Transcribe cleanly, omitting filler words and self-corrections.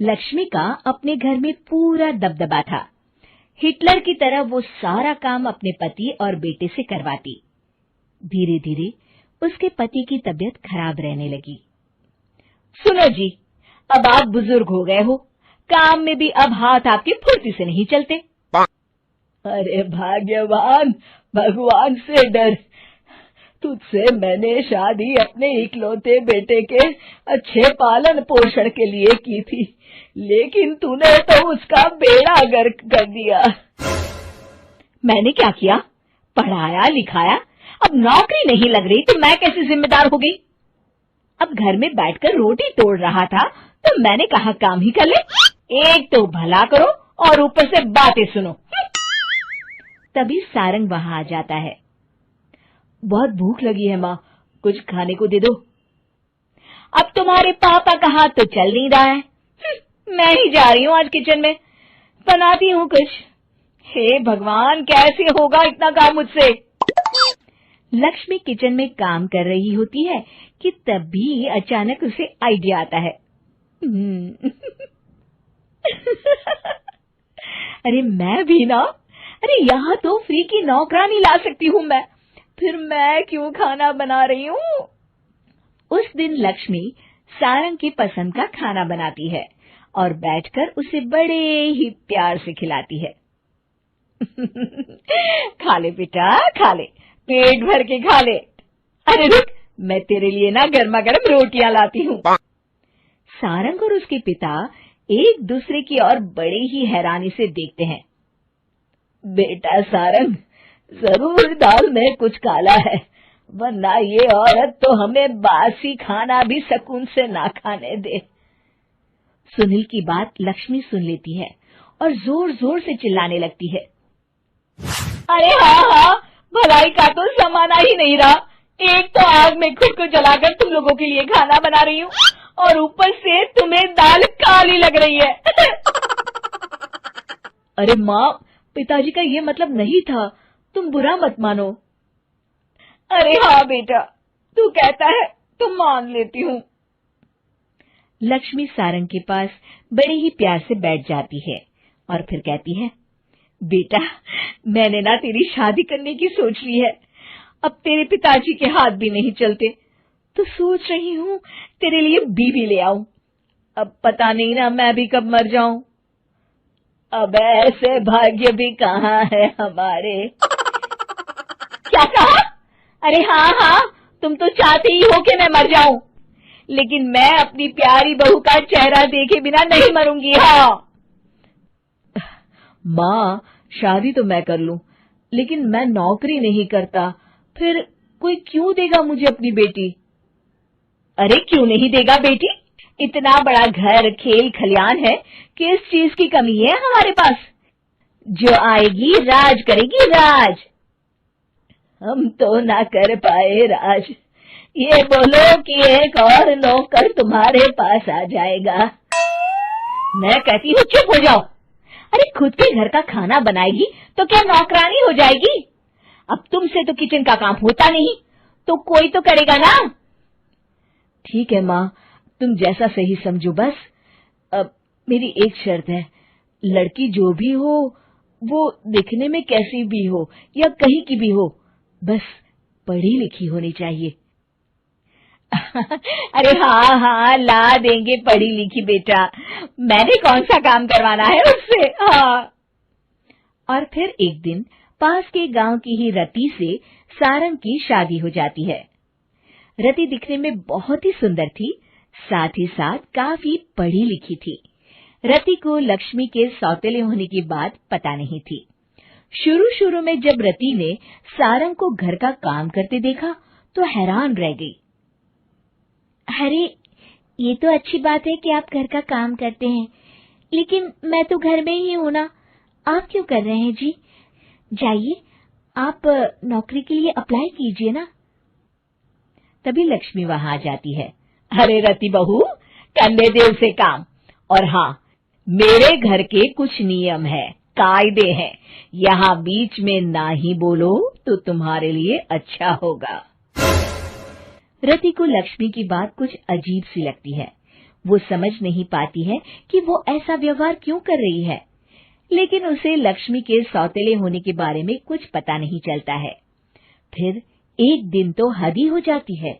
लक्ष्मी का अपने घर में पूरा दबदबा था। हिटलर की तरह वो सारा काम अपने पति और बेटे से करवाती। धीरे धीरे उसके पति की तबीयत खराब रहने लगी। सुनो जी, अब आप बुजुर्ग हो गए हो, काम में भी अब हाथ आपके फुर्ती से नहीं चलते। अरे भाग्यवान, भगवान से डर। तुझसे मैंने शादी अपने इकलौते बेटे के अच्छे पालन पोषण के लिए की थी, लेकिन तूने तो उसका बेड़ा गर्क कर दिया। मैंने क्या किया? पढ़ाया लिखाया, अब नौकरी नहीं लग रही तो मैं कैसे जिम्मेदार हो गई? अब घर में बैठकर रोटी तोड़ रहा था तो मैंने कहा काम ही कर ले। एक तो भला करो और ऊपर से बातें सुनो। तभी सारंग वहां आ जाता है। बहुत भूख लगी है माँ, कुछ खाने को दे दो। अब तुम्हारे पापा का हाथ तो चल नहीं रहा है। मैं ही जा रही हूँ आज किचन में, बनाती हूँ कुछ। हे भगवान, कैसे होगा इतना काम मुझसे? लक्ष्मी किचन में काम कर रही होती है कि तभी अचानक उसे आइडिया आता है। अरे मैं भी ना, अरे यहाँ तो फ्री की नौकरानी ला सकती हूँ मैं, फिर मैं क्यों खाना बना रही हूँ? उस दिन लक्ष्मी सारंग की पसंद का खाना बनाती है और बैठकर उसे बड़े ही प्यार से खिलाती है। खा ले बेटा, खा ले, पेट भर के खा ले। अरे रुक, मैं तेरे लिए ना गर्मा गर्म रोटियां लाती हूँ। सारंग और उसके पिता एक दूसरे की ओर बड़े ही हैरानी से देखते हैं। बेटा सारंग, जरूर दाल में कुछ काला है, वरना ये औरत तो हमें बासी खाना भी सुकून से ना खाने दे। सुनील की बात लक्ष्मी सुन लेती है और जोर जोर से चिल्लाने लगती है। अरे हाँ, भलाई का तो जमाना ही नहीं रहा। एक तो आग में खुद को जलाकर तुम लोगों के लिए खाना बना रही हूँ और ऊपर से तुम्हें दाल काली लग रही है। अरे माँ, पिताजी का ये मतलब नहीं था, तुम बुरा मत मानो। अरे हाँ बेटा, तू कहता है तो मान लेती हूँ। लक्ष्मी सारंग के पास बड़े ही प्यार से बैठ जाती है और फिर कहती है, बेटा मैंने ना तेरी शादी करने की सोच ली है। अब तेरे पिताजी के हाथ भी नहीं चलते, तो सोच रही हूँ तेरे लिए बीवी ले आऊं। अब पता नहीं ना मैं भी कब मर जाऊं। अब ऐसे भाग्य भी कहाँ है हमारे। क्या कहा? अरे हाँ, तुम तो चाहते ही हो कि मैं मर जाऊं, लेकिन मैं अपनी प्यारी बहू का चेहरा देखे बिना नहीं मरूंगी। हाँ माँ, शादी तो मैं कर लूं, लेकिन मैं नौकरी नहीं करता, फिर कोई क्यों देगा मुझे अपनी बेटी? अरे क्यों नहीं देगा बेटी? इतना बड़ा घर, खेल खलियान है, किस चीज की कमी है हमारे पास? जो आएगी राज करेगी, राज। हम तो ना कर पाए राज, ये बोलो कि एक और नौकर तुम्हारे पास आ जाएगा। मैं कहती हूँ चुप हो जाओ। अरे खुद के घर का खाना बनाएगी तो क्या नौकरानी हो जाएगी? अब तुमसे तो किचन का काम होता नहीं, तो कोई तो करेगा ना। ठीक है माँ, तुम जैसा सही समझो बस। अब मेरी एक शर्त है, लड़की जो भी हो वो दिखने में कैसी भी हो या कहीं की भी हो, बस पढ़ी लिखी होनी चाहिए। अरे हाँ, ला देंगे पढ़ी लिखी बेटा, मैंने कौन सा काम करवाना है उससे। हाँ। और फिर एक दिन पास के गांव की ही रति से सारंग की शादी हो जाती है। रति दिखने में बहुत ही सुंदर थी, साथ ही साथ काफी पढ़ी लिखी थी। रति को लक्ष्मी के सौतेले होने की बात पता नहीं थी। शुरू में जब रति ने सारंग को घर का काम करते देखा तो हैरान रह गई। अरे ये तो अच्छी बात है कि आप घर का काम करते हैं, लेकिन मैं तो घर में ही हूं ना, आप क्यों कर रहे हैं जी? जाइए, आप नौकरी के लिए अप्लाई कीजिए ना। तभी लक्ष्मी वहां आ जाती है। अरे रति बहू, करने दे उसे काम। और हाँ, मेरे घर के कुछ नियम है, कायदे हैं, यहाँ बीच में ना ही बोलो तो तुम्हारे लिए अच्छा होगा। रति को लक्ष्मी की बात कुछ अजीब सी लगती है। वो समझ नहीं पाती है कि वो ऐसा व्यवहार क्यों कर रही है, लेकिन उसे लक्ष्मी के सौतेले होने के बारे में कुछ पता नहीं चलता है। फिर एक दिन तो हद ही हो जाती है।